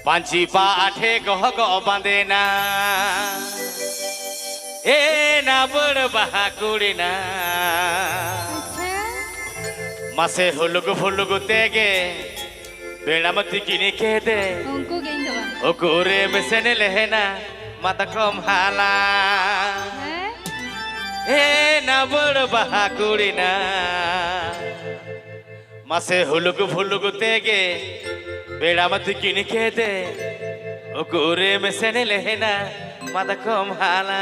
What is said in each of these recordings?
पांची पाठे गह गह बांधेना ए ना बड़ बहा कुड़ीना मासे हुलुग फुलुग तेगे बेड़ामती किनी के दे ओकुरे मिसने लेना माता कम हाला ए ना बड़ बहा कुड़ीना मासे हुलुग फुलुग तेगे बेड़ामती किनी के दे ओकुरे मिसने लेना माता कम हाला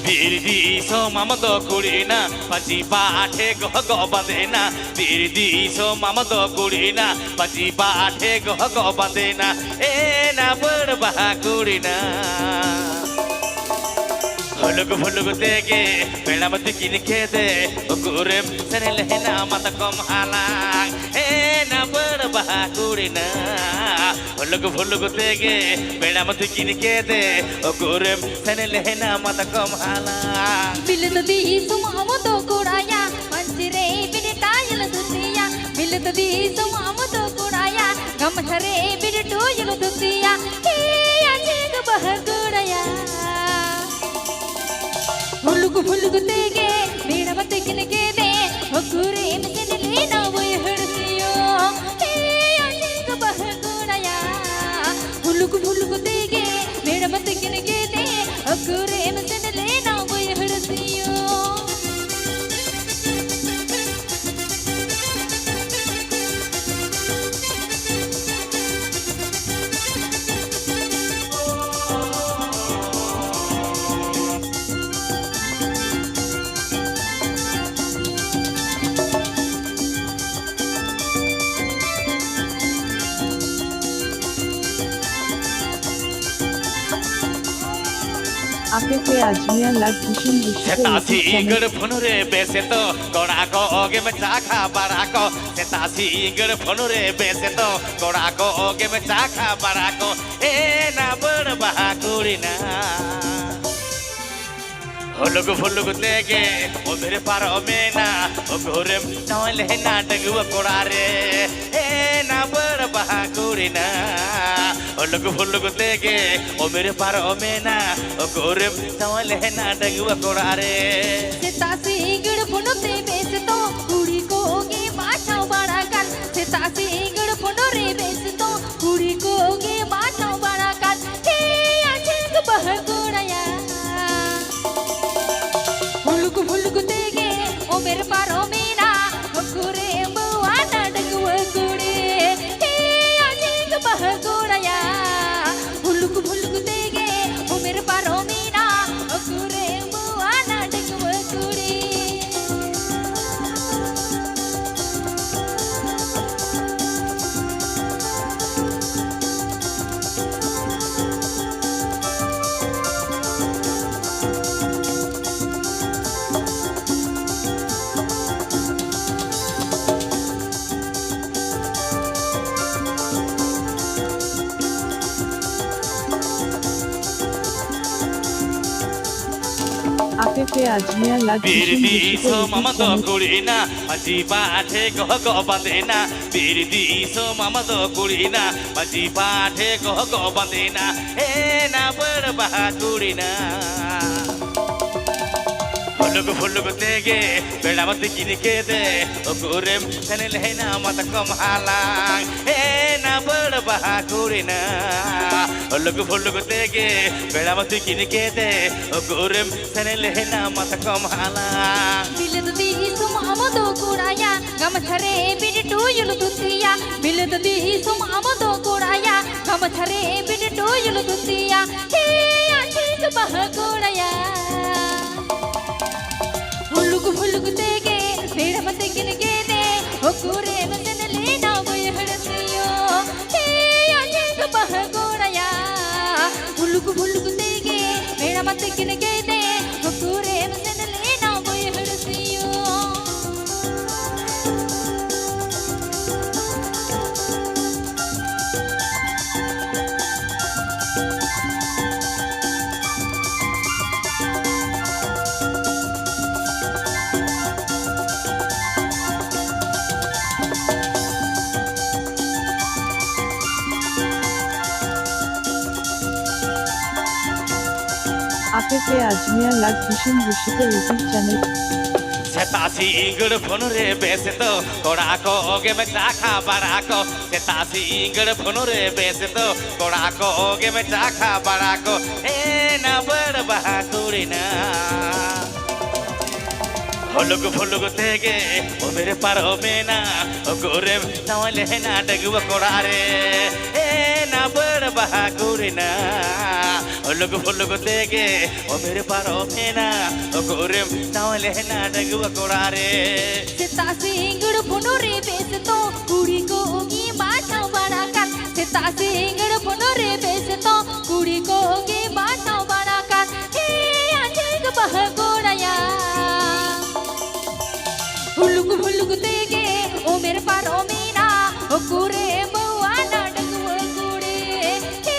बिरदी सो ममद कुड़ीना पची पाठे गह गह बंदेना बिरदी सो ममद कुड़ीना पची पाठे गह गह बंदेना ए ना बड़ बहा कुड़ीना हुलुग फुलुग तेगे बेड़ामती किन के दे ओकुरे सने लेना माता कम हाला ए ना बड़ बहा कुड़ीना हुलुग फुलुग तेगे बेड़ामती किन के दे ओकुरे सने लेना माता कम हाला बिलतदी सुमामतो कुड़ाया मंजिरे बिनता यलदुतिया बिलतदी सुमामतो कुड़ाया गमथरे बिनटो यलदुतिया हे अजेग बहर कुड़ाया हुलुग फुलुग तेगे बेड़ामती किन के दे ओकुरे मिसने लेना वो हड़सियो हे अजेग बहर कुड़ाया हुलुग फुलुग तेगे बेड़ामती किन के दे ओकुरे मिसने लेना वो हड़सियो आपे पे आजमिया लाग भूषण सेतासी गड़ फनुरे बेसे तो कोड़ा को ओगे में चाखा बड़ा को सेतासी गड़ फनुरे बेसे तो कोड़ा को ओगे में चाखा बड़ा को ए ना बड़ बहा कुड़ीना हुलुग फुलुग तेगे ओ मेरे पारो में ना ओ घोरे नौ लेना डगुआ कोड़ा रे ए ना बड़ बहा कुड़ीना हुलुग फुलुग तेगे ओ मेरे पारो में ना ओ घोरे नौ लेना डगुआ कोड़ा रे सेतासी गड़ फुनुते बेस तो कुड़ी को गे बाछाव बड़ा कर सेतासी गड़ फुनुरे बेस तो कुड़ी को गे बाछाव बड़ा कर हे अजेग बहर कुड़ाया हुलुग फुलुग तेगे ओ मेरे पारो मीना ओकुरे बुआ ना डगुआ कुड़ी हे अजेग बहर कुड़ाया हुलुग फुलुग तेगे ओ मेरे पारो मीना ओकुरे बुआ ना डगुआ कुड़ी आपे पे आजमिया लाग बिरदी सो ममद कुड़ीना पची पाठे गह गह बंदेना बिरदी सो ममद कुड़ीना पची पाठे गह गह बंदेना ए ना बड़ बहा कुड़ीना हुलुग फुलुग तेगे बेड़ामती किन के दे ओकुरे सने लेना माता कम हाला ए ना बड़ बहा कुड़ीना हुलुग फुलुग तेगे बेड़ामती किन के दे ओकुरे सने लेना माता कम हाला बिलतदी सुमामतो कुड़ाया गमथरे बिनटो यलदुतिया बिलतदी सुमामतो कुड़ाया गमथरे बिनटो यलदुतिया हे अजेग बहर कुड़ाया हुलुग फुलुग तेगे बेड़ामती किन के दे ओकुरे मिसने लेना वो हड़सियो हे अजेग बहर tikin ke de kure msen le na boy hursiyo APP Ajmer Lag Bhishon Bushito YouTube channel. Setasi inggur phonore beseto kodako oge me chakha barako setasi inggur phonore beseto kodako oge me chakha barako e na bad bahakurina holug tege o mere paro mena o gore tawale na dagwa kodare e na bad bahakurina holug tege o mere paro mena o gore tawale na dagwa kodare seta singur phonore beseto kuri ko ogi bata barakan seta singur phonore beseto kuri ko ogi bata barakan he ajig bahagoraya hulug tege o mere paro mina o kure bawa na dagwa kure he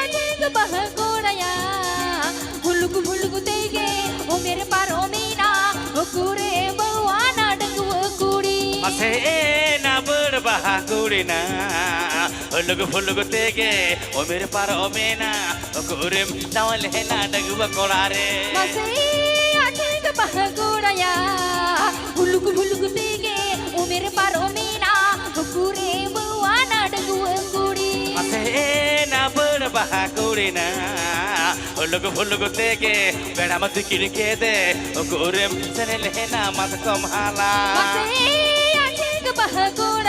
ajig bahagoraya hulug tege o mere paro mina o kure bawa na dagwa kuri ase na bad bahakurina holug tege o mere paro mena o gore tawale na dagwa kodare mase ajig bahagoraya hulug tege o mere paro mina o kure bawa na dagwa kuri ase na bad bahakurina holug tege beda mat kirke de o gore sanele na mat kamhala mase ajig bahagoraya